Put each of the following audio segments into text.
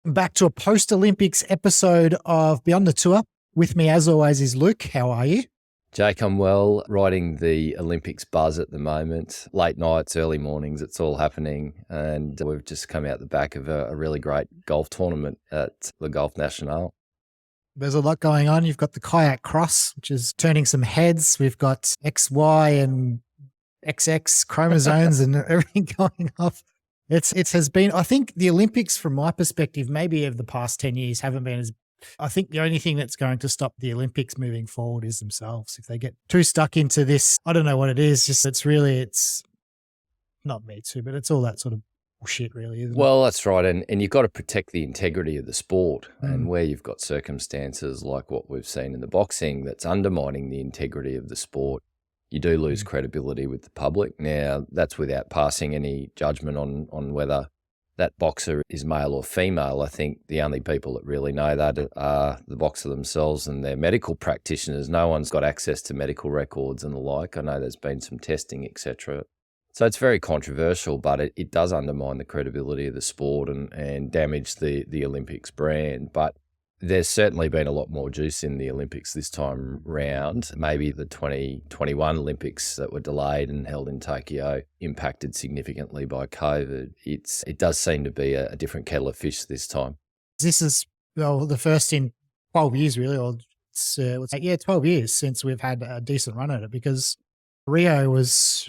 Back to a post-Olympics episode of Beyond the Tour. With me, as always, is Luke. How are you? Jake, I'm well, riding the Olympics buzz at the moment. Late nights, early mornings, it's all happening. And we've just come out the back of a really great golf tournament at the Golfe Nationale. There's a lot going on. You've got the kayak cross, which is turning some heads. We've got XY and XX chromosomes and everything going off. It has been, I think the Olympics, from my perspective, maybe over the past 10 years haven't been as, I think the only thing that's going to stop the Olympics moving forward is themselves. If they get too stuck into this, I don't know what it is, just it's not me too, but it's all that sort of bullshit really, isn't it? Well, that's right. And you've got to protect the integrity of the sport. And where you've got circumstances like what we've seen in the boxing that's undermining the integrity of the sport, you do lose credibility with the public. Now, that's without passing any judgment on whether that boxer is male or female. I think the only people that really know that are the boxer themselves and their medical practitioners. No one's got access to medical records and the like. I know there's been some testing, etc. So it's very controversial, but it does undermine the credibility of the sport and damage the Olympics brand. But there's certainly been a lot more juice in the Olympics this time round. Maybe the 2021 Olympics that were delayed and held in Tokyo impacted significantly by COVID. It does seem to be a different kettle of fish this time. This is the first in 12 years really, or 12 years since we've had a decent run at it, because Rio was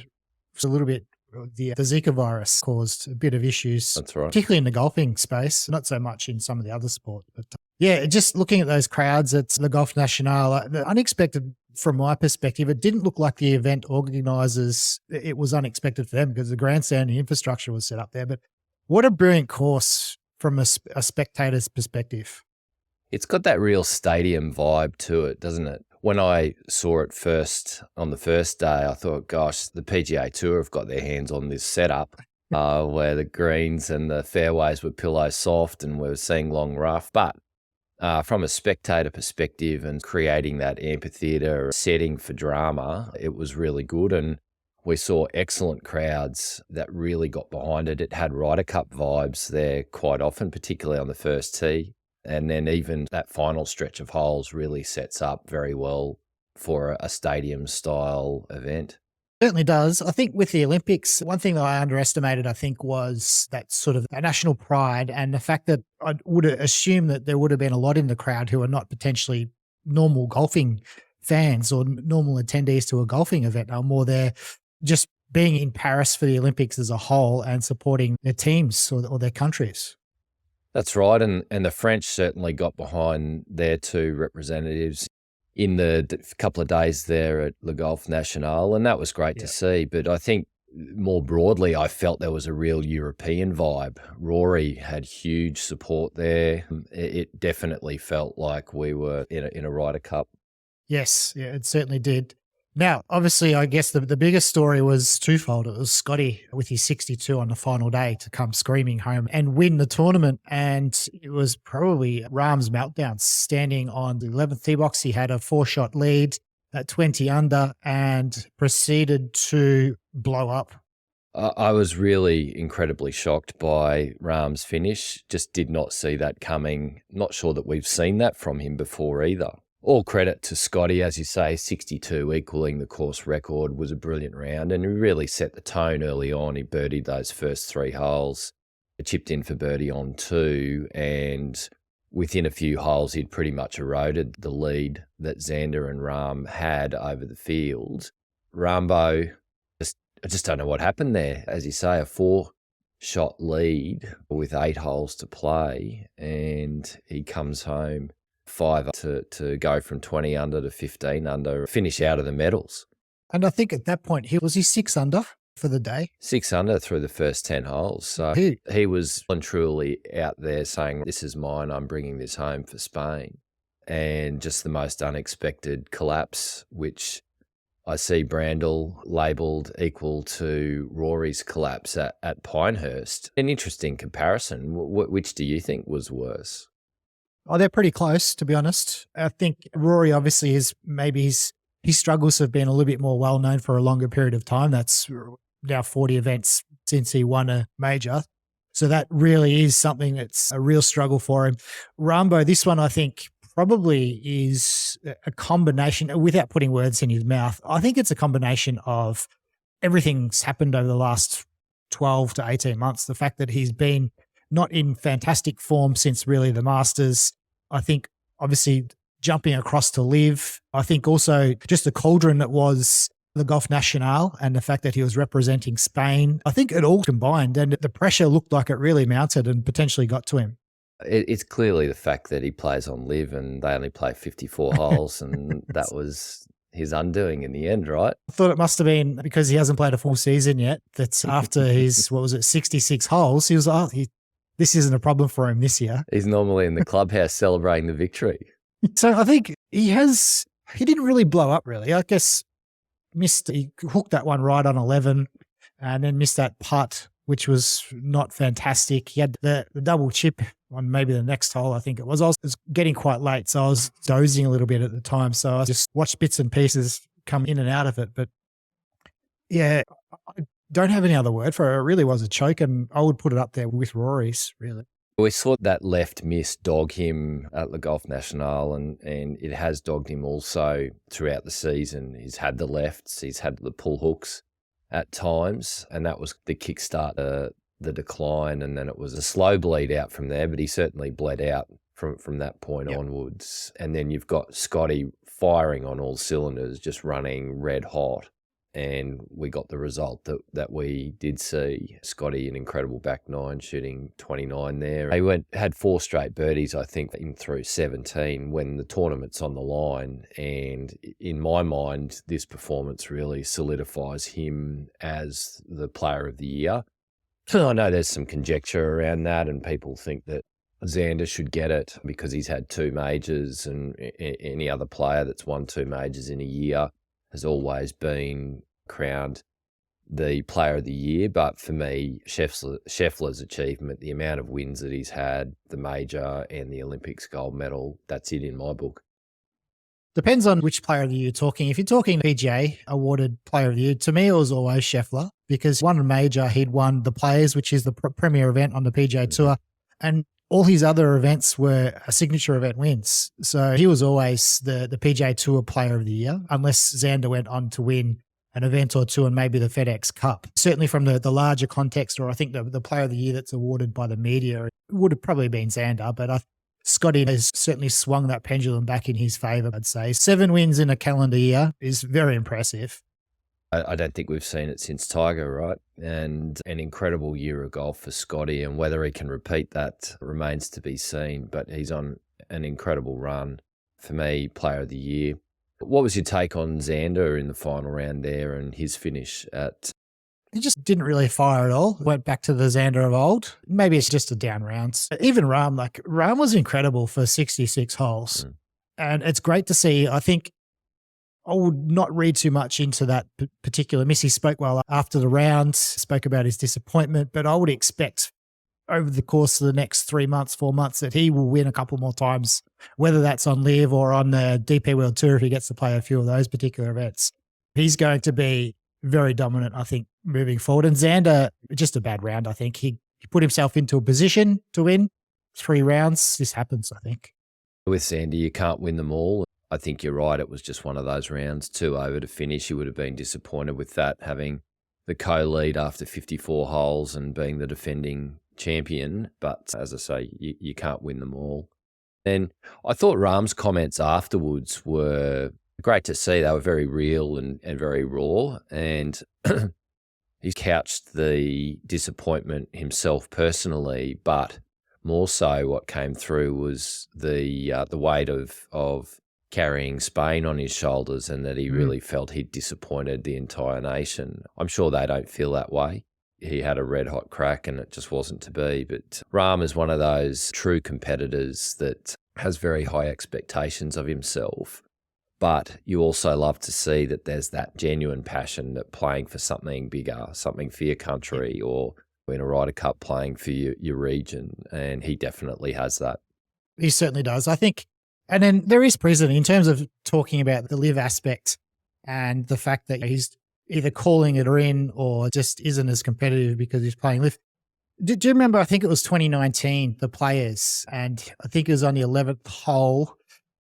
a little bit, the Zika virus caused a bit of issues. That's right. Particularly in the golfing space, not so much in some of the other sports. But yeah, just looking at those crowds at the Golfe Nationale, the unexpected from my perspective, it didn't look like the event organisers, it was unexpected for them because the grandstand and infrastructure was set up there. But what a brilliant course from a spectator's perspective. It's got that real stadium vibe to it, doesn't it? When I saw it first on the first day, I thought, gosh, the PGA Tour have got their hands on this setup where the greens and the fairways were pillow soft and we were seeing long rough. But from a spectator perspective and creating that amphitheatre setting for drama, it was really good. And we saw excellent crowds that really got behind it. It had Ryder Cup vibes there quite often, particularly on the first tee. And then even that final stretch of holes really sets up very well for a stadium-style event. Certainly does. I think with the Olympics, one thing that I underestimated, I think, was that sort of national pride and the fact that I would assume that there would have been a lot in the crowd who are not potentially normal golfing fans or normal attendees to a golfing event. Are more there just being in Paris for the Olympics as a whole and supporting their teams or their countries. That's right, and the French certainly got behind their two representatives in the couple of days there at the Golfe Nationale, and that was great to see. But I think more broadly, I felt there was a real European vibe. Rory had huge support there. It definitely felt like we were in a Ryder Cup. Yes, yeah, it certainly did. Now, obviously, I guess the biggest story was twofold. It was Scotty with his 62 on the final day to come screaming home and win the tournament. And it was probably Rahm's meltdown. Standing on the 11th tee box, he had a 4-shot lead at 20 under and proceeded to blow up. I was really incredibly shocked by Rahm's finish. Just did not see that coming. Not sure that we've seen that from him before either. All credit to Scotty, as you say, 62 equaling the course record was a brilliant round, and he really set the tone early on. He birdied those first 3 holes, chipped in for birdie on 2, and within a few holes he'd pretty much eroded the lead that Xander and Rahm had over the field. Rambo, I just don't know what happened there. As you say, a 4-shot lead with 8 holes to play, and he comes home 5 to go from 20 under to 15 under, finish out of the medals. And I think at that point, he 6 under for the day. 6 under through the first 10 holes. So he was truly out there saying, this is mine, I'm bringing this home for Spain. And just the most unexpected collapse, which I see Brandel labelled equal to Rory's collapse at Pinehurst. An interesting comparison. Which do you think was worse? Oh, they're pretty close, to be honest. I think Rory obviously is maybe his struggles have been a little bit more well-known for a longer period of time. That's now 40 events since he won a major. So that really is something that's a real struggle for him. Rambo, this one I think probably is a combination, without putting words in his mouth, I think it's a combination of everything's happened over the last 12 to 18 months. The fact that he's been not in fantastic form since really the Masters. I think obviously jumping across to live. I think also just the cauldron that was the Golfe Nationale and the fact that he was representing Spain. I think it all combined, and the pressure looked like it really mounted and potentially got to him. It's clearly the fact that he plays on live and they only play 54 holes, and that was his undoing in the end, right? I thought it must have been because he hasn't played a full season yet, that after his, 66 holes, he was like, this isn't a problem for him this year. He's normally in the clubhouse celebrating the victory. So I think he didn't really blow up really. I guess he hooked that one right on 11 and then missed that putt, which was not fantastic. He had the double chip on maybe the next hole, I think it was. I was getting quite late, so I was dozing a little bit at the time. So I just watched bits and pieces come in and out of it. But yeah, I don't have any other word for it. It really was a choke, and I would put it up there with Rory's, really. We saw that left miss dog him at the Golfe Nationale, and it has dogged him also throughout the season. He's had the lefts, he's had the pull hooks at times, and that was the kickstart, the decline, and then it was a slow bleed out from there, but he certainly bled out from that point onwards. And then you've got Scotty firing on all cylinders, just running red hot. And we got the result that we did see. Scotty, an incredible back nine, shooting 29 there. He had 4 straight birdies, I think, in through 17 when the tournament's on the line. And in my mind, this performance really solidifies him as the player of the year. I know there's some conjecture around that, and people think that Xander should get it because he's had 2 majors, and any other player that's won 2 majors in a year has always been crowned the player of the year. But for me, Scheffler's achievement, the amount of wins that he's had, the major and the Olympics gold medal, that's it in my book. Depends on which player of the year you're talking. If you're talking PGA awarded player of the year, to me it was always Scheffler, because one major, he'd won the Players, which is the premier event on the PGA Tour, and all his other events were signature event wins. So he was always the PGA Tour player of the year, unless Xander went on to win an event or two and maybe the FedEx Cup. Certainly from the larger context, or I think the player of the year that's awarded by the media, it would have probably been Xander, but Scotty has certainly swung that pendulum back in his favour, I'd say. 7 wins in a calendar year is very impressive. I don't think we've seen it since Tiger, right? And an incredible year of golf for Scotty, and whether he can repeat that remains to be seen, but he's on an incredible run. For me, player of the year. What was your take on Xander in the final round there and his finish at... He just didn't really fire at all. Went back to the Xander of old. Maybe it's just a down round. Even Rahm was incredible for 66 holes. And it's great to see. I think I would not read too much into that particular miss. He spoke well after the round, spoke about his disappointment, but I would expect over the course of the next 3 months, 4 months, that he will win a couple more times, whether that's on Live or on the DP World Tour if he gets to play a few of those particular events. He's going to be very dominant, I think, moving forward. And Xander, just a bad round, I think. He put himself into a position to win 3 rounds. This happens, I think. With Xander, you can't win them all. I think you're right. It was just one of those rounds, 2 over to finish. You would have been disappointed with that, having the co-lead after 54 holes and being the defending champion. But as I say, you can't win them all. And I thought Rahm's comments afterwards were great to see. They were very real and very raw. And he couched the disappointment himself personally, but more so what came through was the weight of carrying Spain on his shoulders, and that he really felt he'd disappointed the entire nation. I'm sure they don't feel that way. He had a red hot crack and it just wasn't to be. But Rahm is one of those true competitors that has very high expectations of himself. But you also love to see that there's that genuine passion, that playing for something bigger, something for your country, or in a Ryder Cup playing for your region. And he definitely has that. He certainly does, I think. And then there is precedent in terms of talking about the live aspect and the fact that he's either calling it in or just isn't as competitive because he's playing live. Do you remember, I think it was 2019, the Players, and I think it was on the 11th hole,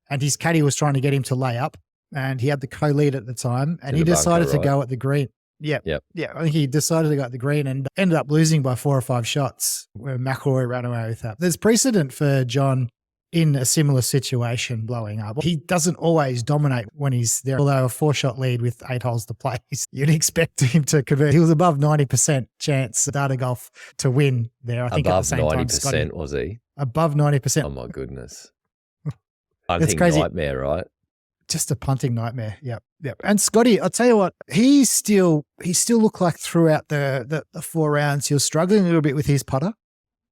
and his caddy was trying to get him to lay up, and he had the co-lead at the time, and he decided to go at the green. Yeah. I think he decided to go at the green and ended up losing by 4 or 5 shots where McIlroy ran away with that. There's precedent for John in a similar situation blowing up. He doesn't always dominate when he's there, although a 4-shot lead with 8 holes to play, you'd expect him to convert. He was above 90% chance data golf to win there. I think above at the same 90%, time, Scotty, was he? above 90%. Oh my goodness. It's crazy. Nightmare, right? Just a punting nightmare. Yep. And Scotty, I'll tell you what, he still looked like throughout the 4 rounds, he was struggling a little bit with his putter.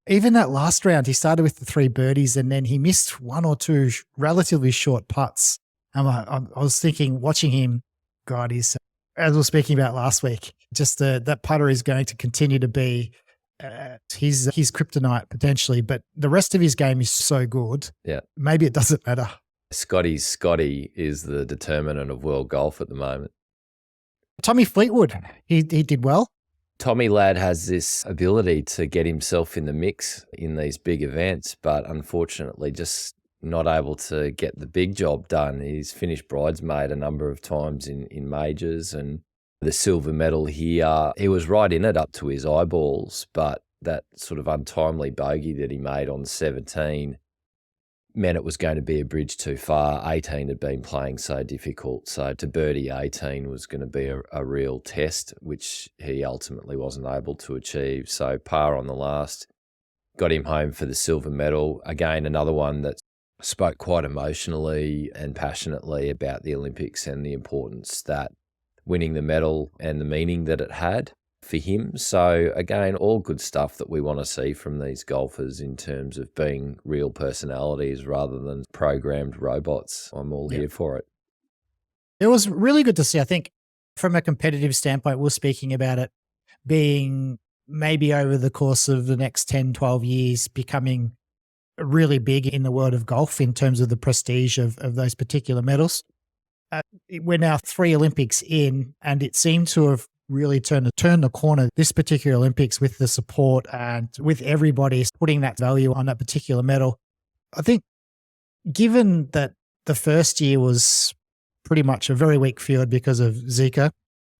Even that last round, he started with the 3 birdies and then he missed 1 or 2 relatively short putts. I was thinking, watching him, God, as we were speaking about last week, just that putter is going to continue to be his kryptonite potentially, but the rest of his game is so good. Yeah. Maybe it doesn't matter. Scotty is the determinant of world golf at the moment. Tommy Fleetwood, he did well. Tommy Ladd has this ability to get himself in the mix in these big events, but unfortunately just not able to get the big job done. He's finished bridesmaid a number of times in majors, and the silver medal here, he was right in it up to his eyeballs, but that sort of untimely bogey that he made on 17 meant it was going to be a bridge too far. 18 had been playing so difficult, so to birdie 18 was going to be a real test, which he ultimately wasn't able to achieve. So par on the last got him home for the silver medal. Again, another one that spoke quite emotionally and passionately about the Olympics and the importance that winning the medal and the meaning that it had for him. So again, all good stuff that we want to see from these golfers in terms of being real personalities rather than programmed robots. I'm all here for it. It was really good to see. I think from a competitive standpoint, we're speaking about it being maybe over the course of the next 10, 12 years, becoming really big in the world of golf in terms of the prestige of those particular medals. We're now 3 Olympics in, and it seemed to have really turned the corner this particular Olympics with the support and with everybody putting that value on that particular medal. I think given that the first year was pretty much a very weak field because of Zika,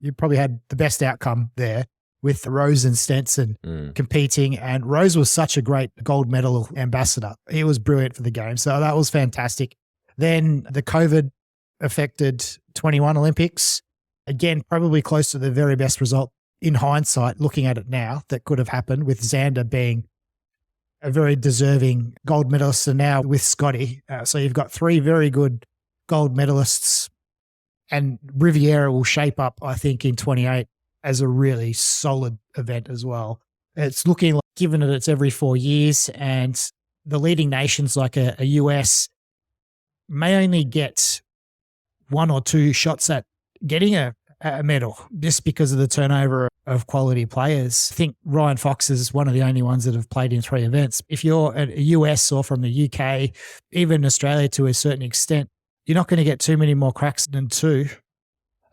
you probably had the best outcome there with Rose and Stenson competing, and Rose was such a great gold medal ambassador. He was brilliant for the game, so that was fantastic. Then the COVID affected 21 Olympics. Again, probably close to the very best result in hindsight, looking at it now, that could have happened, with Xander being a very deserving gold medalist, and now with Scotty. So you've got 3 very good gold medalists, and Riviera will shape up, I think, in 28 as a really solid event as well. It's looking like, given that it's every 4 years, and the leading nations like a US may only get 1 or 2 shots at getting a medal just because of the turnover of quality players. I think Ryan Fox is one of the only ones that have played in 3 events. If you're a US or from the UK, even Australia to a certain extent, you're not going to get too many more cracks than 2.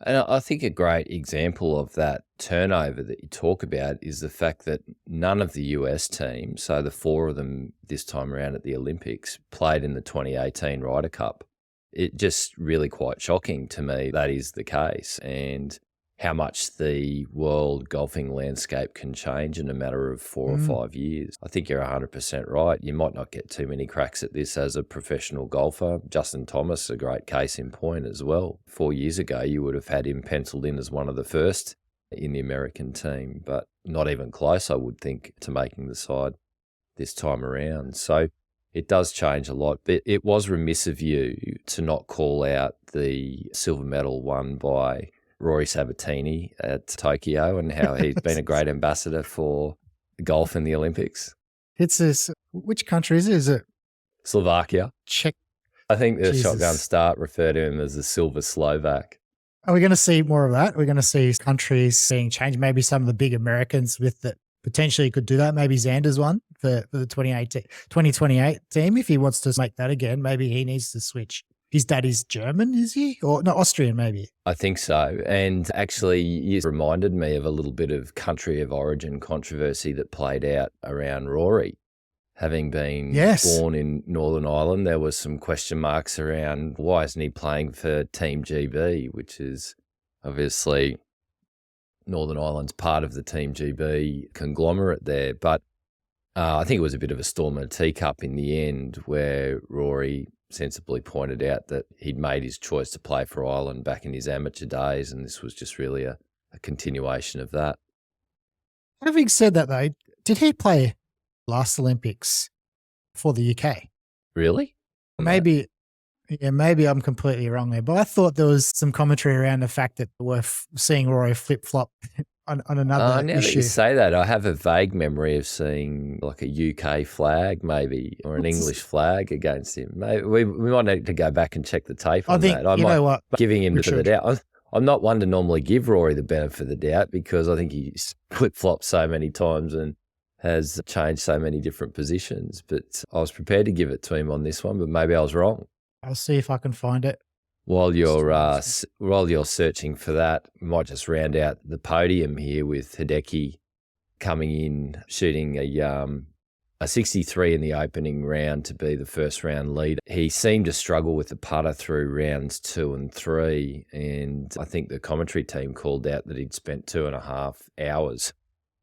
And I think a great example of that turnover that you talk about is the fact that none of the US teams, so the 4 of them this time around at the Olympics, played in the 2018 Ryder Cup. It just really quite shocking to me that is the case, and how much the world golfing landscape can change in a matter of 4 or 5 years. I think you're 100% right. You might not get too many cracks at this as a professional golfer. Justin Thomas, a great case in point as well. 4 years ago, you would have had him penciled in as one of the first in the American team, but not even close, I would think, to making the side this time around. So it does change a lot, but it was remiss of you to not call out the silver medal won by Rory Sabatini at Tokyo and how he's been a great ambassador for golf in the Olympics. Which country is it? Is it Slovakia? Czech? I think the Shotgun Start referred to him as the Silver Slovak. Are we going to see more of that? We're going to see countries being changed. Maybe some of the big Americans with that potentially could do that. Maybe Xander's one for the 2028 team. If he wants to make that again, maybe he needs to switch. his dad is German, is he? Or no, Austrian maybe. I think so. And actually, you reminded me of a little bit of country of origin controversy that played out around Rory. Having been born in Northern Ireland, there was some question marks around why isn't he playing for Team GB, which is obviously Northern Ireland's part of the Team GB conglomerate there. But I think it was a bit of a storm in a teacup in the end, where Rory sensibly pointed out that he'd made his choice to play for Ireland back in his amateur days, and this was just really a continuation of that. Having said that, though, did he play last Olympics for the UK? Really? Maybe I'm completely wrong there, but I thought there was some commentary around the fact that we're seeing Rory flip-flop on another now issue. that you say that, I have a vague memory of seeing like a UK flag maybe, or an English flag against him. Maybe we might need to go back and check the tape on that. You know what? Giving him the doubt. I'm not one to normally give Rory the benefit of the doubt, because I think he's flip-flopped so many times and has changed so many different positions. But I was prepared to give it to him on this one, but maybe I was wrong. I'll see if I can find it. While you're searching for that, we might just round out the podium here with Hideki coming in, shooting a 63 in the opening round to be the first round leader. He seemed to struggle with the putter through rounds 2 and 3, and I think the commentary team called out that he'd spent 2.5 hours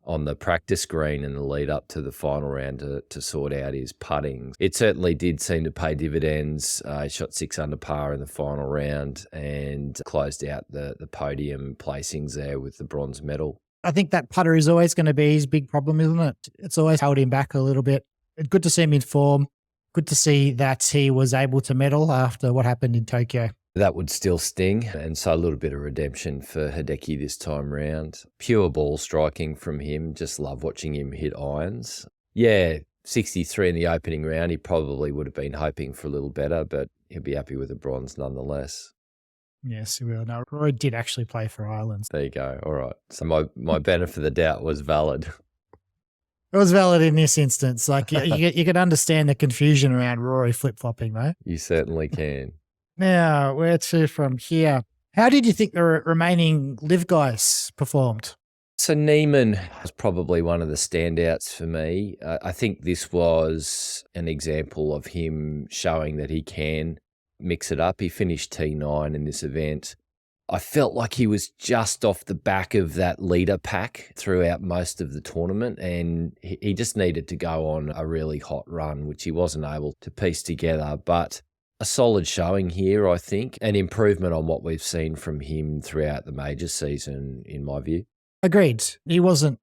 on the practice green in the lead up to the final round to sort out his putting. It certainly did seem to pay dividends. He shot 6 under par in the final round and closed out the podium placings there with the bronze medal. I think that putter is always going to be his big problem, isn't it? It's always held him back a little bit. Good to see him in form. Good to see that he was able to medal after what happened in Tokyo. That would still sting, and so a little bit of redemption for Hideki this time round. Pure ball striking from him. Just love watching him hit irons. Yeah, 63 in the opening round. He probably would have been hoping for a little better, but he'll be happy with the bronze nonetheless. Yes, he will. Now, Roy did actually play for Ireland. There you go. All right. So my benefit of the doubt was valid. It was valid in this instance. Like you can understand the confusion around Rory flip-flopping, though. You certainly can. Now, where to from here? How did you think the remaining live guys performed? So Neiman was probably one of the standouts for me. I think this was an example of him showing that he can mix it up. He finished T9 in this event. I felt like he was just off the back of that leader pack throughout most of the tournament, and he just needed to go on a really hot run, which he wasn't able to piece together. But a solid showing here, I think, an improvement on what we've seen from him throughout the major season, in my view. Agreed. He wasn't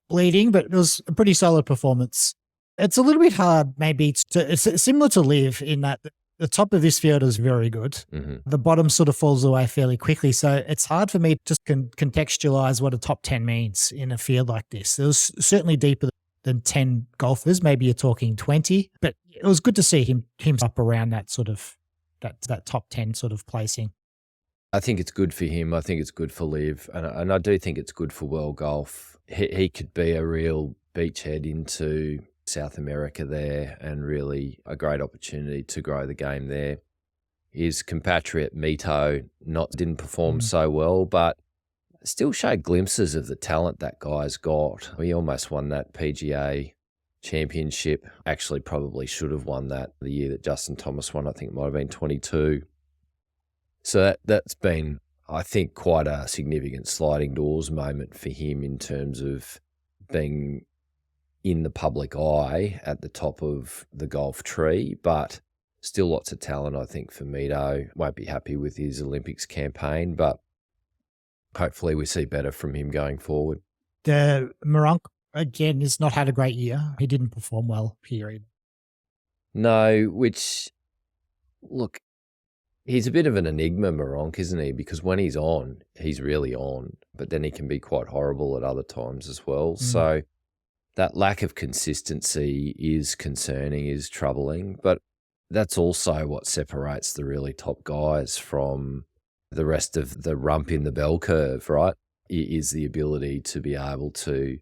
bleeding, but it was a pretty solid performance. It's a little bit hard, maybe, it's similar to Liv in that the top of this field is very good. Mm-hmm. The bottom sort of falls away fairly quickly. So it's hard for me to just contextualize what a top 10 means in a field like this. It was certainly deeper than 10 golfers. Maybe you're talking 20, but it was good to see him up around that sort of, that top 10 sort of placing. I think it's good for him. I think it's good for Liv. And I do think it's good for world golf. He could be a real beachhead into South America there, and really a great opportunity to grow the game there. His compatriot Mito didn't perform so well, but still showed glimpses of the talent that guy's got. He almost won that PGA championship. Actually probably should have won that the year that Justin Thomas won. I think it might have been 22. So that's been, I think, quite a significant sliding doors moment for him in terms of being in the public eye at the top of the golf tree, but still lots of talent, I think, for Mito. Won't be happy with his Olympics campaign, but hopefully we see better from him going forward. The Moronk, again, has not had a great year. He didn't perform well, period. No, which, look, he's a bit of an enigma, Moronk, isn't he? Because when he's on, he's really on, but then he can be quite horrible at other times as well. So that lack of consistency is concerning, is troubling, but that's also what separates the really top guys from the rest of the rump in the bell curve, right? It is the ability to be able to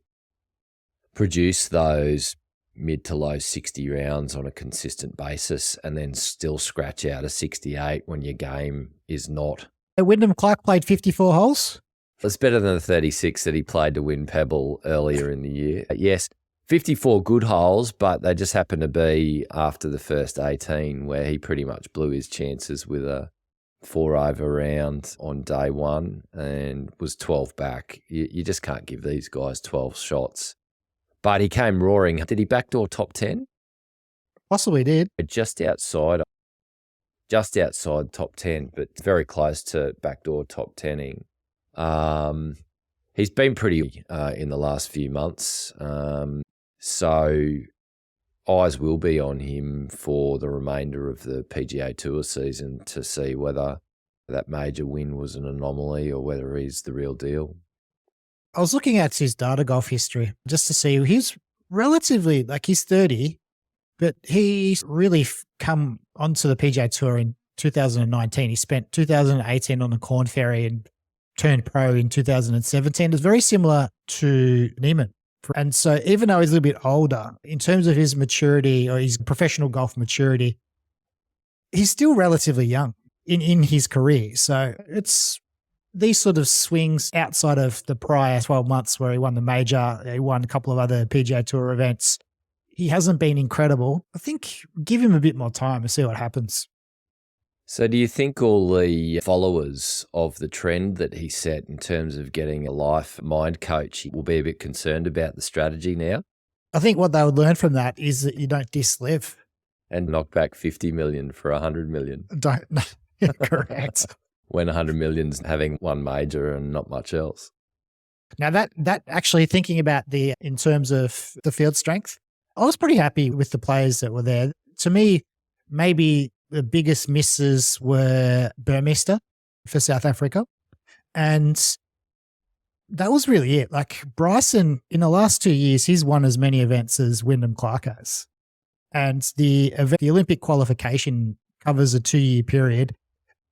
produce those mid to low 60 rounds on a consistent basis and then still scratch out a 68 when your game is not. Wyndham Clark played 54 holes. It's better than the 36 that he played to win Pebble earlier in the year. Yes, 54 good holes, but they just happened to be after the first 18 where he pretty much blew his chances with a 4-over round on day one and was 12 back. You just can't give these guys 12 shots. But he came roaring. Did he backdoor top 10? Possibly did. Just outside top 10, but very close to backdoor top 10ing. He's been pretty in the last few months. So eyes will be on him for the remainder of the PGA Tour season to see whether that major win was an anomaly or whether he's the real deal. I was looking at his data golf history just to see he's relatively, like he's 30, but he's really come onto the PGA Tour in 2019. He spent 2018 on the Corn Ferry and turned pro in 2017. It's very similar to Neiman. And so even though he's a little bit older, in terms of his maturity or his professional golf maturity, he's still relatively young in his career. So it's these sort of swings outside of the prior 12 months where he won the major, he won a couple of other PGA Tour events. He hasn't been incredible. I think give him a bit more time and see what happens. So do you think all the followers of the trend that he set in terms of getting a life mind coach will be a bit concerned about the strategy now? I think what they would learn from that is that you don't diss live. And knock back 50 million for 100 million. Don't. Correct. When 100 million's having one major and not much else. Now that actually thinking about in terms of the field strength, I was pretty happy with the players that were there. To me, maybe the biggest misses were Burmester for South Africa. And that was really it. Like Bryson, in the last 2 years, he's won as many events as Wyndham Clark has. And the Olympic qualification covers a 2-year period.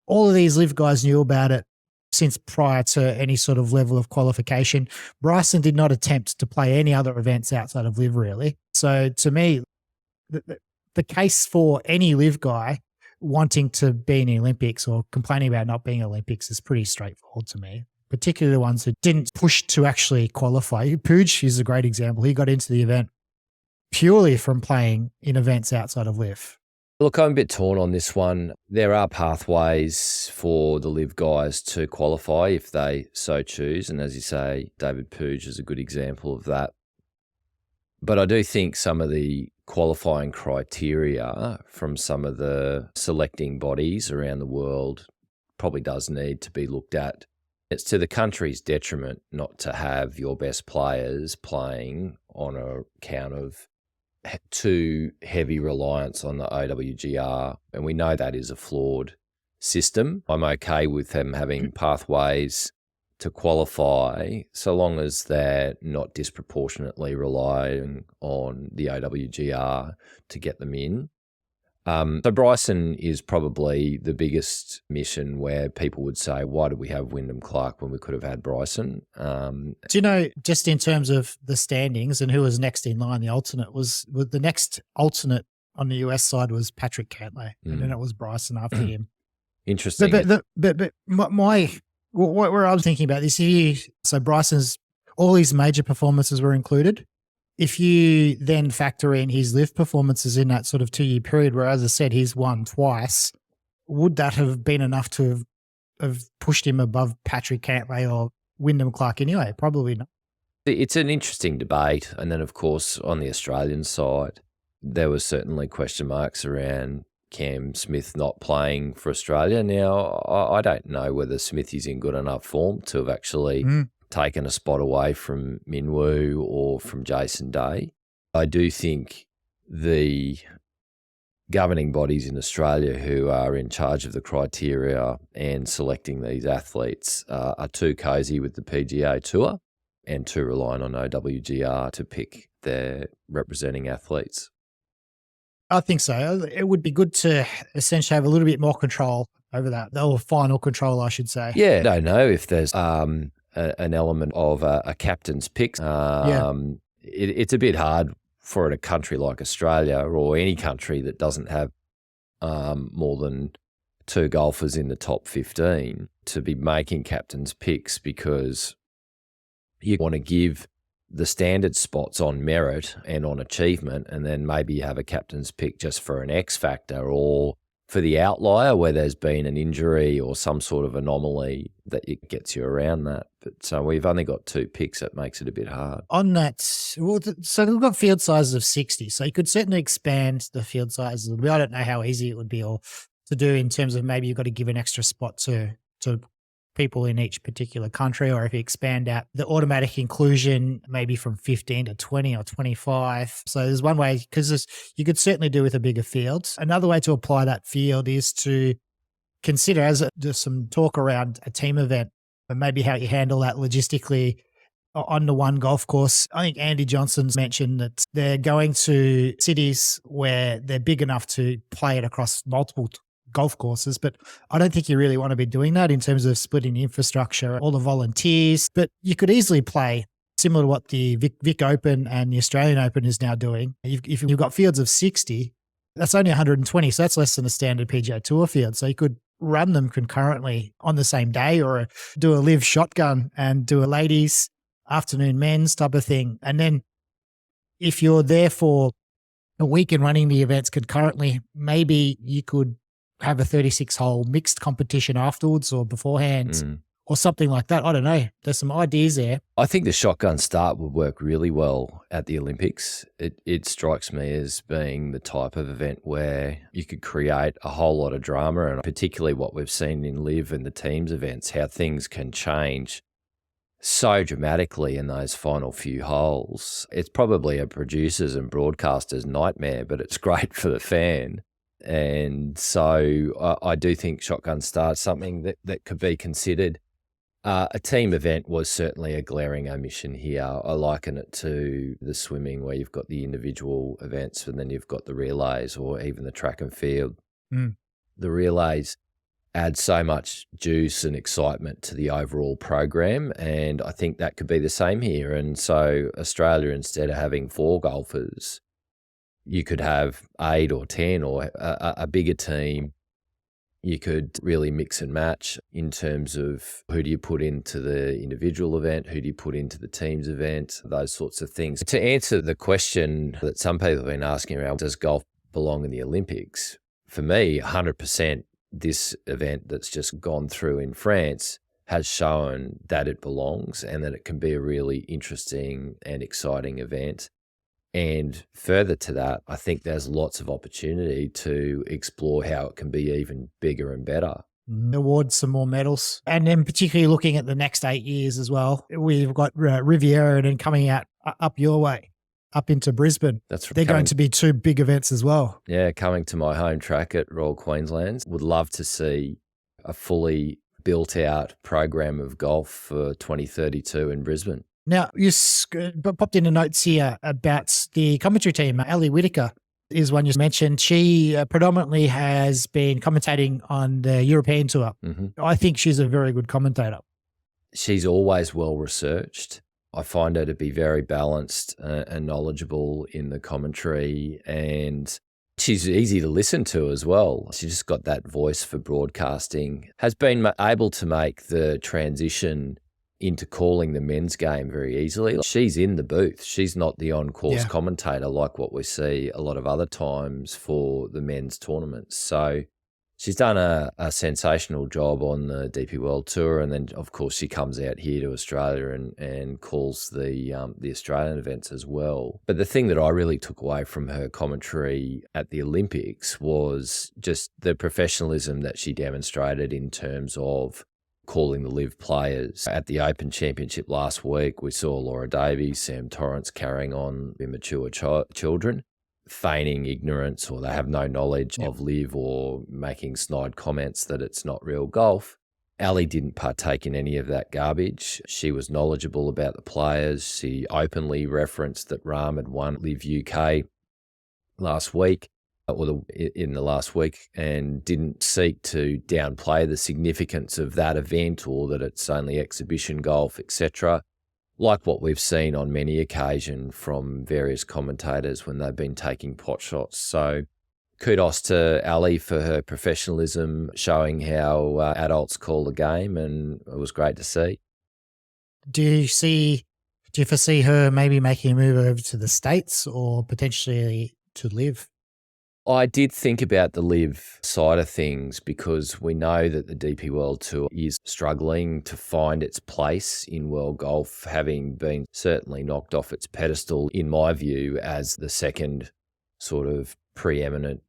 All of these live guys knew about it since prior to any sort of level of qualification. Bryson did not attempt to play any other events outside of live, really. So to me, the case for any live guy wanting to be in the Olympics or complaining about not being in the Olympics is pretty straightforward to me, particularly the ones who didn't push to actually qualify. Puig is a great example. He got into the event purely from playing in events outside of live. Look, I'm a bit torn on this one. There are pathways for the live guys to qualify if they so choose. And as you say, David Puig is a good example of that. But I do think some of the qualifying criteria from some of the selecting bodies around the world probably does need to be looked at. It's to the country's detriment not to have your best players playing on account of too heavy reliance on the OWGR, and we know that is a flawed system. I'm okay with them having pathways to qualify so long as they're not disproportionately relying on the OWGR to get them in. So Bryson is probably the biggest mission where people would say, why did we have Wyndham Clark when we could have had Bryson? Do you know, just in terms of the standings and who was next in line, the alternate was the next alternate on the US side was Patrick Cantlay, and then it was Bryson after him. Interesting. But where I was thinking about this here, so Bryson's, all his major performances were included. If you then factor in his live performances in that sort of 2-year period, where, as I said, he's won twice, would that have been enough to have pushed him above Patrick Cantlay or Wyndham Clark anyway? Probably not. It's an interesting debate. And then, of course, on the Australian side, there were certainly question marks around Cam Smith not playing for Australia. Now, I don't know whether Smith is in good enough form to have actually taken a spot away from Minwoo or from Jason Day. I do think the governing bodies in Australia who are in charge of the criteria and selecting these athletes are too cosy with the PGA Tour and too reliant on OWGR to pick their representing athletes. I think so. It would be good to essentially have a little bit more control over that, or final control, I should say. Yeah, I don't know if there's an element of a captain's pick. It's a bit hard for a country like Australia or any country that doesn't have more than 2 golfers in the top 15 to be making captain's picks, because you want to give the standard spots on merit and on achievement, and then maybe you have a captain's pick just for an X factor or for the outlier where there's been an injury or some sort of anomaly that it gets you around that. But so we've only got 2 picks. That makes it a bit hard. On that, well, so we've got field sizes of 60. So you could certainly expand the field sizes. I don't know how easy it would be or to do in terms of maybe you've got to give an extra spot to people in each particular country, or if you expand out the automatic inclusion maybe from 15 to 20 or 25. So there's one way, because you could certainly do with a bigger field. Another way to apply that field is to consider, as there's some talk around a team event, and maybe how you handle that logistically on the one golf course. I think Andy Johnson's mentioned that they're going to cities where they're big enough to play it across multiple golf courses, but I don't think you really want to be doing that in terms of splitting the infrastructure, all the volunteers. But you could easily play similar to what the Vic Open and the Australian Open is now doing. If you've got fields of 60, that's only 120, so that's less than a standard PGA Tour field. So you could run them concurrently on the same day, or do a live shotgun and do a ladies, afternoon men's type of thing. And then if you're there for a week and running the events concurrently, maybe you could have a 36-hole mixed competition afterwards or beforehand or something like that. I don't know. There's some ideas there. I think the shotgun start would work really well at the Olympics. It strikes me as being the type of event where you could create a whole lot of drama, and particularly what we've seen in Live and the teams events, how things can change so dramatically in those final few holes. It's probably a producer's and broadcaster's nightmare, but it's great for the fan. And so I do think shotgun start's something that could be considered. A team event was certainly a glaring omission here. I liken it to the swimming, where you've got the individual events and then you've got the relays, or even the track and field. The relays add so much juice and excitement to the overall program, and I think that could be the same here. And so Australia, instead of having 4 golfers, you could have 8 or 10 or a bigger team. You could really mix and match in terms of who do you put into the individual event, who do you put into the teams event, those sorts of things. To answer the question that some people have been asking around, does golf belong in the Olympics? For me, 100%, this event that's just gone through in France has shown that it belongs and that it can be a really interesting and exciting event. And further to that, I think there's lots of opportunity to explore how it can be even bigger and better. Award some more medals. And then particularly looking at the next 8 years as well, we've got Riviera and then coming out up your way, up into Brisbane. That's right. They're going to be 2 big events as well. Yeah, coming to my home track at Royal Queensland. Would love to see a fully built out program of golf for 2032 in Brisbane. Now, you popped in the notes here about the commentary team. Ali Whitaker is one you mentioned. She predominantly has been commentating on the European Tour. I think she's a very good commentator. She's always well researched. I find her to be very balanced and knowledgeable in the commentary, and she's easy to listen to as well. She's just got that voice for broadcasting, has been able to make the transition into calling the men's game very easily. She's in the booth. She's not the on-course commentator like what we see a lot of other times for the men's tournaments. So she's done a sensational job on the DP World Tour, and then, of course, she comes out here to Australia and calls the Australian events as well. But the thing that I really took away from her commentary at the Olympics was just the professionalism that she demonstrated in terms of calling the live players. At the Open Championship last week, we saw Laura Davies, Sam Torrance carrying on immature children, feigning ignorance, or they have no knowledge of live, or making snide comments that it's not real golf. Ali didn't partake in any of that garbage. She was knowledgeable about the players. She openly referenced that Rahm had won Live UK last week, in the last week, and didn't seek to downplay the significance of that event or that it's only exhibition golf, etc. like what we've seen on many occasions from various commentators when they've been taking pot shots. So kudos to Ali for her professionalism, showing how adults call the game, and it was great to see. Do you foresee her maybe making a move over to the States or potentially to live? I did think about the live side of things because we know that the DP World Tour is struggling to find its place in world golf, having been certainly knocked off its pedestal, in my view, as the second sort of preeminent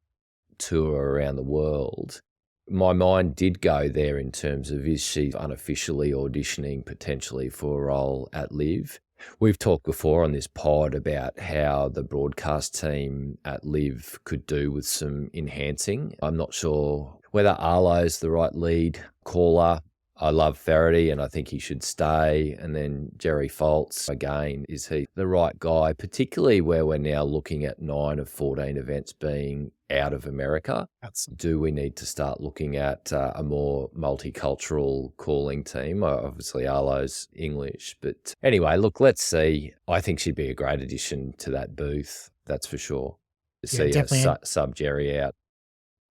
tour around the world. My mind did go there in terms of, is she unofficially auditioning potentially for a role at live? We've talked before on this pod about how the broadcast team at live could do with some enhancing. I'm not sure whether Arlo's the right lead caller. I love Faraday and I think he should stay. And then Jerry Foltz, again, is he the right guy, particularly where we're now looking at 9 of 14 events being out of America? Do we need to start looking at a more multicultural calling team? Obviously, Arlo's English. But anyway, look, let's see. I think she'd be a great addition to that booth, that's for sure. To see a sub Jerry out.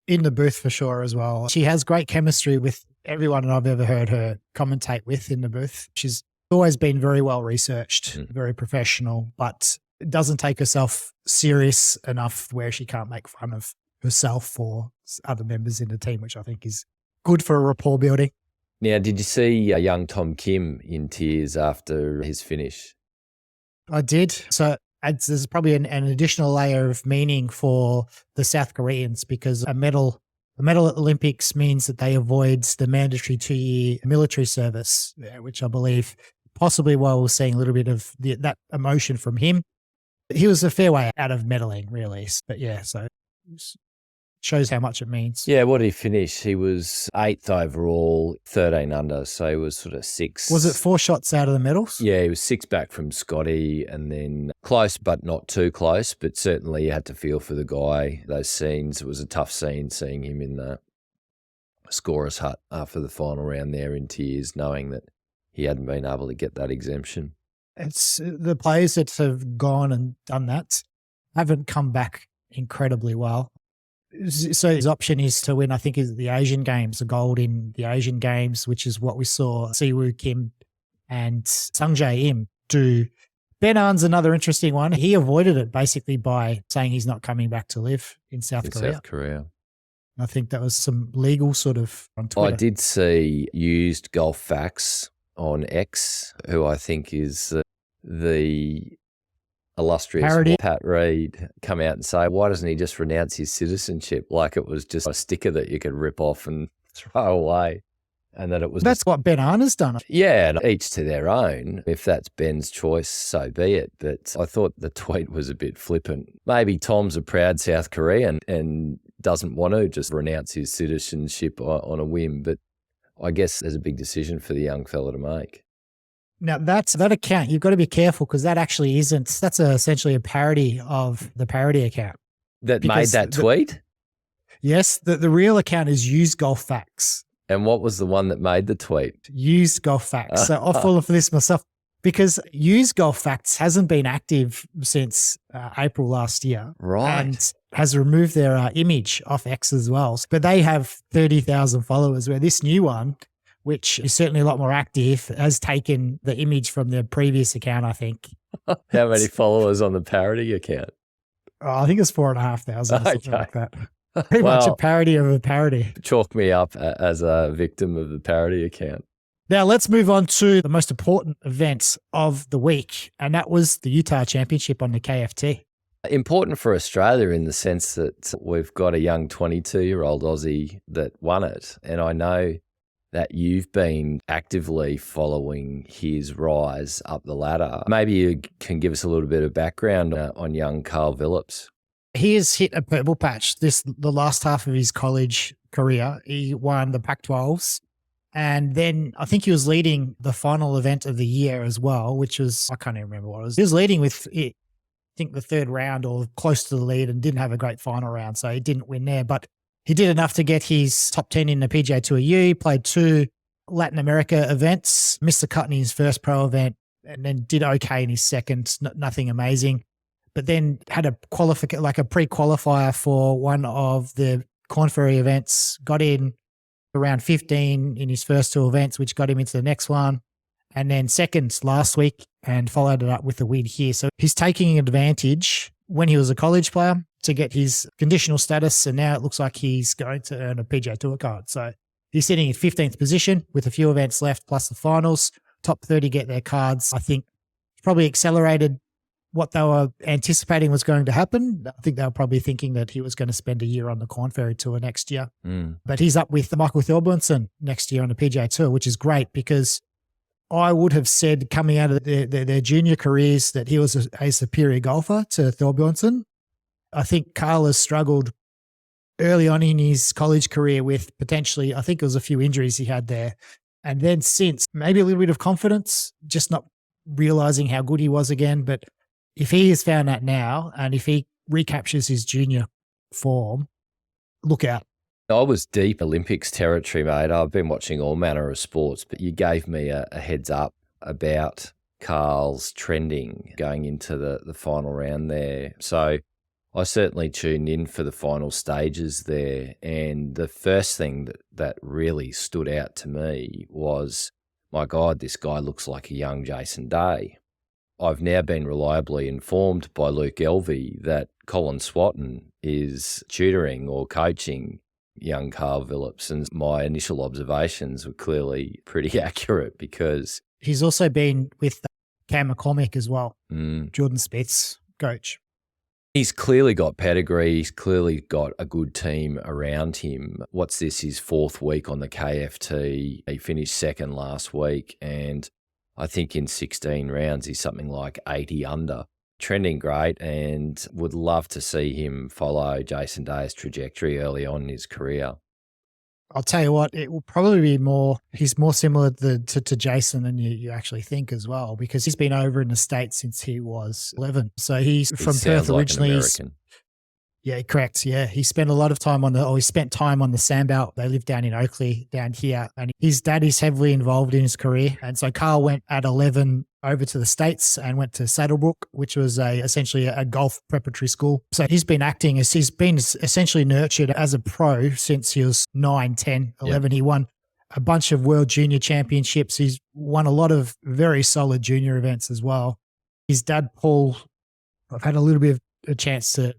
In the booth for sure as well. She has great chemistry with everyone I've ever heard her commentate with in the booth. She's always been very well researched, very professional, but doesn't take herself serious enough where she can't make fun of herself or other members in the team, which I think is good for a rapport building. Now, did you see young Tom Kim in tears after his finish? I did. So there's probably an additional layer of meaning for the South Koreans because a medal at the Olympics means that they avoid the mandatory 2-year military service, which I believe possibly why we're seeing a little bit of that emotion from him. He was a fair way out of medaling, really. But yeah, so it shows how much it means. Yeah, what did he finish? He was 8th overall, 13 under, so he was sort of 6. Was it 4 shots out of the medals? Yeah, he was 6 back from Scotty and then close but not too close, but certainly you had to feel for the guy. Those scenes, it was a tough scene seeing him in the scorer's hut after the final round there in tears, knowing that he hadn't been able to get that exemption. It's the players that have gone and done that haven't come back incredibly well. So his option is to win, I think, is the Asian Games, the gold in the Asian Games, which is what we saw Siwoo Kim and Sungjae Im do. Ben Ahn's another interesting one. He avoided it basically by saying he's not coming back to live in South Korea. I think that was some legal sort of on Twitter. I did see used Golf Facts on X, who I think is the illustrious Parody. Pat Reed, come out and say, why doesn't he just renounce his citizenship like it was just a sticker that you could rip off and throw away? And that it was. That's what Ben Ahn has done. Yeah, and each to their own. If that's Ben's choice, so be it. But I thought the tweet was a bit flippant. Maybe Tom's a proud South Korean and doesn't want to just renounce his citizenship on a whim. But I guess there's a big decision for the young fella to make. Now, that account, you've got to be careful because that actually isn't, that's essentially a parody of the parody account. That made that tweet? Yes, the real account is Used Golf Facts. And what was the one that made the tweet? Used Golf Facts. So I'll follow for this myself because Used Golf Facts hasn't been active since April last year. Right. And has removed their image off X as well. But they have 30,000 followers, where this new one, which is certainly a lot more active, has taken the image from the previous account, I think. How many followers on the parody account? I think it's 4,500 or something like that. Pretty much a parody of a parody. Chalk me up as a victim of the parody account. Now let's move on to the most important event of the week, and that was the Utah Championship on the KFT. Important for Australia in the sense that we've got a young 22-year-old Aussie that won it. And I know that you've been actively following his rise up the ladder. Maybe you can give us a little bit of background on young Karl Vilips. He has hit a purple patch the last half of his college career. He won the Pac-12s, and then I think he was leading the final event of the year as well, which was, I can't even remember what it was. He was leading with, I think, the third round or close to the lead, and didn't have a great final round, so he didn't win there. But he did enough to get his top 10 in the PGA Tour U. He played 2 Latin America events, missed the cut in his first pro event, and then did okay in his second, nothing amazing. But then had a pre-qualifier for one of the Corn Ferry events, got in around 15 in his first two events, which got him into the next one. And then second last week and followed it up with a win here. So he's taking advantage when he was a college player to get his conditional status. And now it looks like he's going to earn a PGA Tour card. So he's sitting in 15th position with a few events left plus the finals. Top 30 get their cards. I think probably accelerated what they were anticipating was going to happen. I think they were probably thinking that he was going to spend a year on the Corn Ferry Tour next year. But he's up with Michael Thorbjornsen next year on the PGA Tour, which is great because I would have said coming out of their junior careers that he was a superior golfer to Thorbjornsen. I think Karl has struggled early on in his college career with potentially, I think it was a few injuries he had there. And then since, maybe a little bit of confidence, just not realizing how good he was again. But if he has found that now, and if he recaptures his junior form, look out. I was deep Olympics territory, mate. I've been watching all manner of sports, but you gave me a heads up about Karl's trending going into the final round there. So I certainly tuned in for the final stages there. And the first thing that really stood out to me was, my God, this guy looks like a young Jason Day. I've now been reliably informed by Luke Elvey that Colin Swatton is tutoring or coaching young Karl Vilips, and my initial observations were clearly pretty accurate because he's also been with Cam McCormick as well, Jordan Spieth's coach. He's clearly got pedigree. He's clearly got a good team around him. What's this, his fourth week on the KFT? He finished second last week, and I think in 16 rounds, he's something like 80 under. Trending great, and would love to see him follow Jason Day's trajectory early on in his career. I'll tell you what, it will probably be he's more similar to Jason than you actually think as well, because he's been over in the States since he was 11. So he's from Perth originally. Like an American. Yeah, correct. Yeah. He spent a lot of time he spent time on the Sandbelt. They live down in Oakley, down here. And his dad is heavily involved in his career. And so Karl went at 11 over to the States and went to Saddlebrook, which was essentially a golf preparatory school. So he's been he's been essentially nurtured as a pro since he was 9, 10, 11. Yep. He won a bunch of world junior championships. He's won a lot of very solid junior events as well. His dad, Paul, I've had a little bit of a chance to,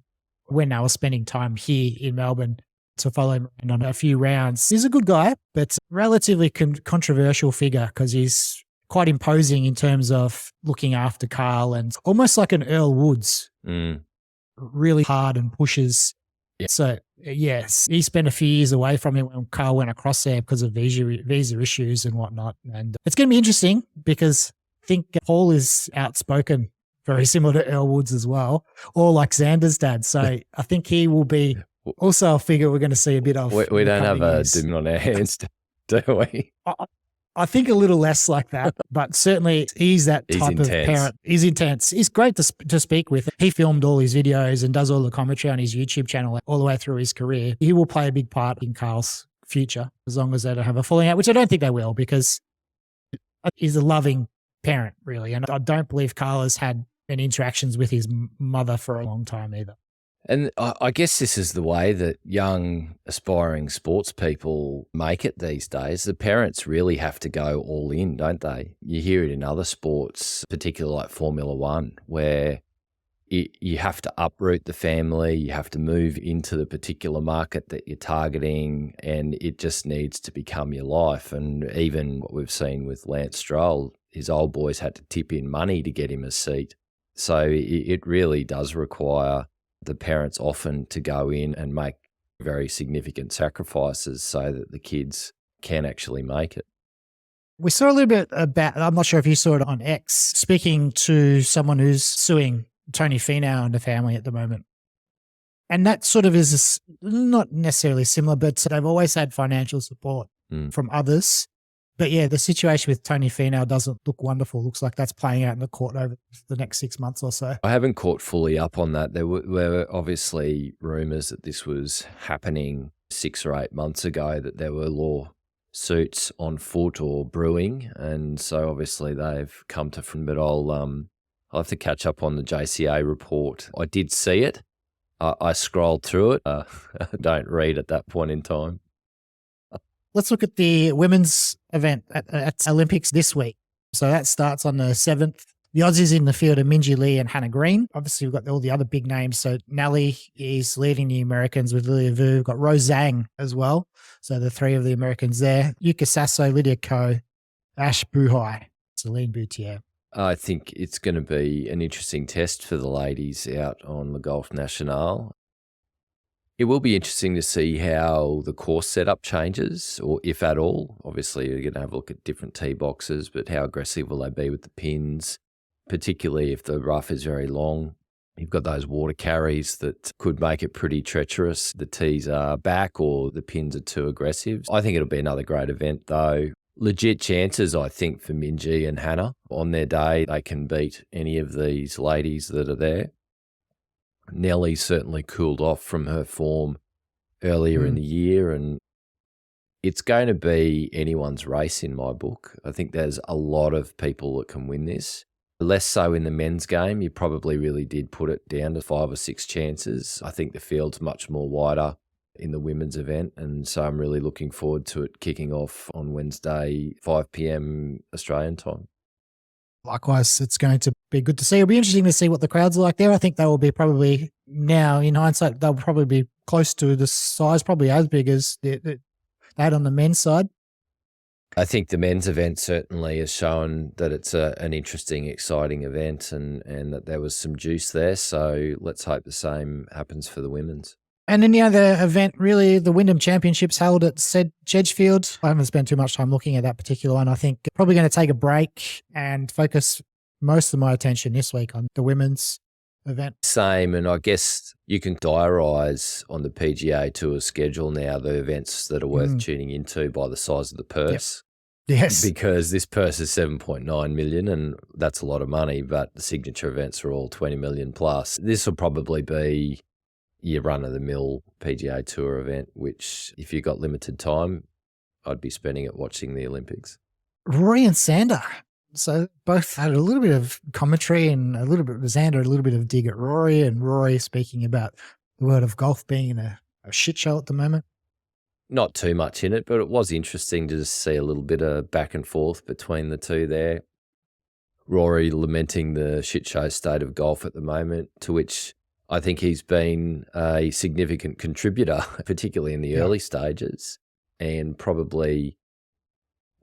when I was spending time here in Melbourne, to follow him on a few rounds. He's a good guy, but relatively controversial figure because he's quite imposing in terms of looking after Karl and almost like an Earl Woods, really hard and pushes. Yeah. So, yes, he spent a few years away from him when Karl went across there because of visa issues and whatnot. And it's going to be interesting because I think Paul is outspoken, very similar to Earl Woods as well, or like Xander's dad. So I think he will be also a figure we're going to see a bit of. We don't have a demon on our hands, do we? I think a little less like that, but certainly he's that type of parent. He's intense. He's great to speak with. He filmed all his videos and does all the commentary on his YouTube channel all the way through his career. He will play a big part in Karl's future as long as they don't have a falling out, which I don't think they will because he's a loving parent, really. And I don't believe Karl has had any interactions with his mother for a long time either. And I guess this is the way that young aspiring sports people make it these days. The parents really have to go all in, don't they? You hear it in other sports, particularly like Formula One, where you have to uproot the family, you have to move into the particular market that you're targeting, and it just needs to become your life. And even what we've seen with Lance Stroll, his old boys had to tip in money to get him a seat. So it really does require the parents often to go in and make very significant sacrifices so that the kids can actually make it. We saw a little bit about, I'm not sure if you saw it on X, speaking to someone who's suing Tony Finau and the family at the moment. And that sort of is not necessarily similar, but they've always had financial support from others. But yeah, the situation with Tony Finau doesn't look wonderful. Looks like that's playing out in the court over the next 6 months or so. I haven't caught fully up on that. There were obviously rumours that this was happening 6 or 8 months ago, that there were suits on foot or brewing, and so obviously they've come to front. But I'll have to catch up on the JCA report. I did see it. I scrolled through it. I don't read at that point in time. Let's look at the women's event at Olympics this week. So that starts on the 7th. The Aussies in the field are Minjee Lee and Hannah Green. Obviously, we've got all the other big names. So Nelly is leading the Americans with Lilia Vu. We've got Rose Zhang as well. So the three of the Americans there. Yuka Sasso, Lydia Ko, Ash Buhai, Celine Boutier. I think it's going to be an interesting test for the ladies out on the Golfe Nationale. It will be interesting to see how the course setup changes, or if at all. Obviously, you're going to have a look at different tee boxes, but how aggressive will they be with the pins, particularly if the rough is very long. You've got those water carries that could make it pretty treacherous. The tees are back or the pins are too aggressive. I think it'll be another great event, though. Legit chances, I think, for Minjee and Hannah. On their day, they can beat any of these ladies that are there. Nelly certainly cooled off from her form earlier in the year, and it's going to be anyone's race in my book. I think there's a lot of people that can win this. Less so in the men's game. You probably really did put it down to 5 or 6 chances. I think the field's much more wider in the women's event, and so I'm really looking forward to it kicking off on Wednesday, 5 p.m. Australian time. Likewise, it's going to be good to see. It'll be interesting to see what the crowds are like there. I think they will be probably, now in hindsight, they'll probably be close to the size, probably as big as they had on the men's side. I think the men's event certainly has shown that it's an interesting, exciting event, and that there was some juice there. So let's hope the same happens for the women's. And then the other event, really, the Wyndham Championships held at Sedgefield. I haven't spent too much time looking at that particular one. I think probably going to take a break and focus most of my attention this week on the women's event. Same, and I guess you can diarise on the PGA Tour schedule now the events that are worth tuning into by the size of the purse. Yep. Yes. Because this purse is 7.9 million, and that's a lot of money, but the signature events are all 20 million plus. This will probably be your run-of-the-mill PGA Tour event, which if you got limited time, I'd be spending it watching the Olympics. Rory and Xander. So both had a little bit of commentary and a little bit of Xander, a little bit of dig at Rory, and Rory speaking about the world of golf being in a shit show at the moment. Not too much in it, but it was interesting to just see a little bit of back and forth between the two there. Rory lamenting the shit show state of golf at the moment, to which I think he's been a significant contributor, particularly in the early stages, and probably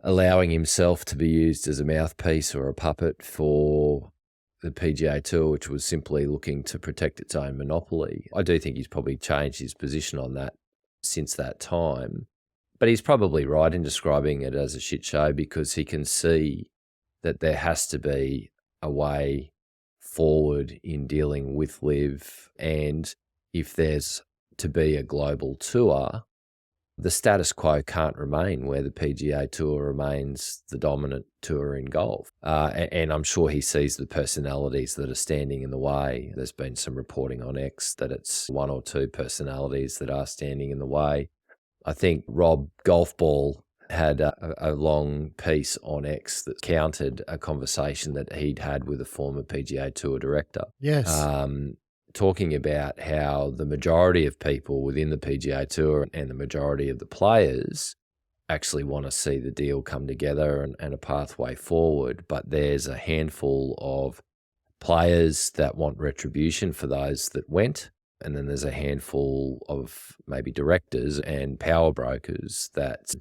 allowing himself to be used as a mouthpiece or a puppet for the PGA Tour, which was simply looking to protect its own monopoly. I do think he's probably changed his position on that since that time, but he's probably right in describing it as a shit show, because he can see that there has to be a way forward in dealing with LIV, and if there's to be a global tour, the status quo can't remain where the PGA Tour remains the dominant tour in golf. And I'm sure he sees the personalities that are standing in the way. There's been some reporting on X that it's 1 or 2 personalities that are standing in the way. I think Rob Golfball had a long piece on X that countered a conversation that he'd had with a former PGA Tour director. Yes. Talking about how the majority of people within the PGA Tour and the majority of the players actually want to see the deal come together and a pathway forward, but there's a handful of players that want retribution for those that went, and then there's a handful of maybe directors and power brokers that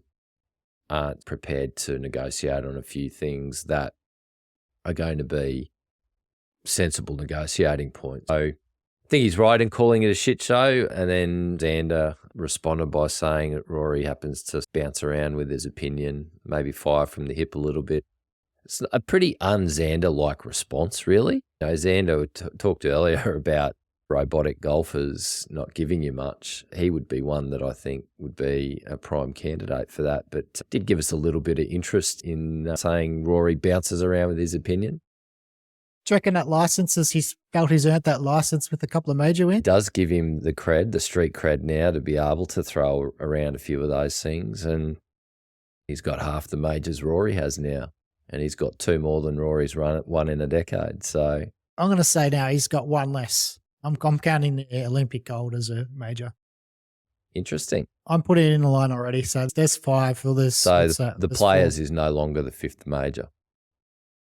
aren't prepared to negotiate on a few things that are going to be sensible negotiating points. So I think he's right in calling it a shit show, and then Xander responded by saying that Rory happens to bounce around with his opinion, maybe fire from the hip a little bit. It's a pretty un-Xander-like response, really. You know, Xander talked earlier about robotic golfers not giving you much. He would be one that I think would be a prime candidate for that, but did give us a little bit of interest in saying Rory bounces around with his opinion. Do you reckon that licenses, he's felt he's earned that license with a couple of major wins? It does give him the cred, the street cred now, to be able to throw around a few of those things. And He's got half the majors Rory has now, and he's got 2 more than Rory's won in a decade. So I'm going to say now he's got 1 less. I'm counting the Olympic gold as a major. Interesting. I'm putting it in the line already. So there's 5. Well, So the there's Players 4. is no longer the 5th major.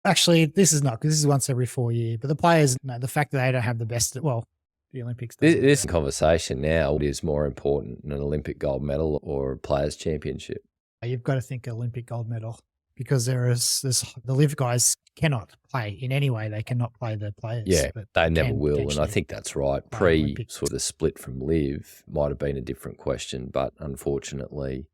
Actually, this is not, because this is once every 4 years. But the Players, no, the fact that they don't have the best, well, the Olympics. This conversation now is more important than an Olympic gold medal or a Players Championship. You've got to think Olympic gold medal, because the live guys cannot play in any way. They cannot play the Players. Yeah, but they never will. And I think that's right. Sort of the split from live might have been a different question, but unfortunately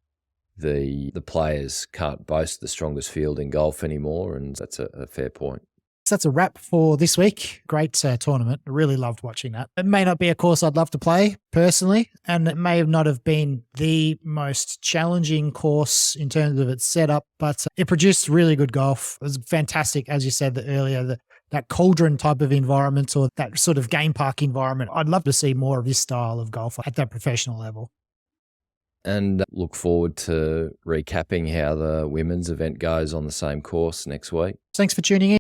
the Players can't boast the strongest field in golf anymore, and that's a fair point. So that's a wrap for this week. Great tournament. I really loved watching that. It may not be a course I'd love to play personally, and it may not have been the most challenging course in terms of its setup, but it produced really good golf. It was fantastic, as you said earlier, that cauldron type of environment, or that sort of game park environment. I'd love to see more of this style of golf at that professional level. And look forward to recapping how the women's event goes on the same course next week. Thanks for tuning in.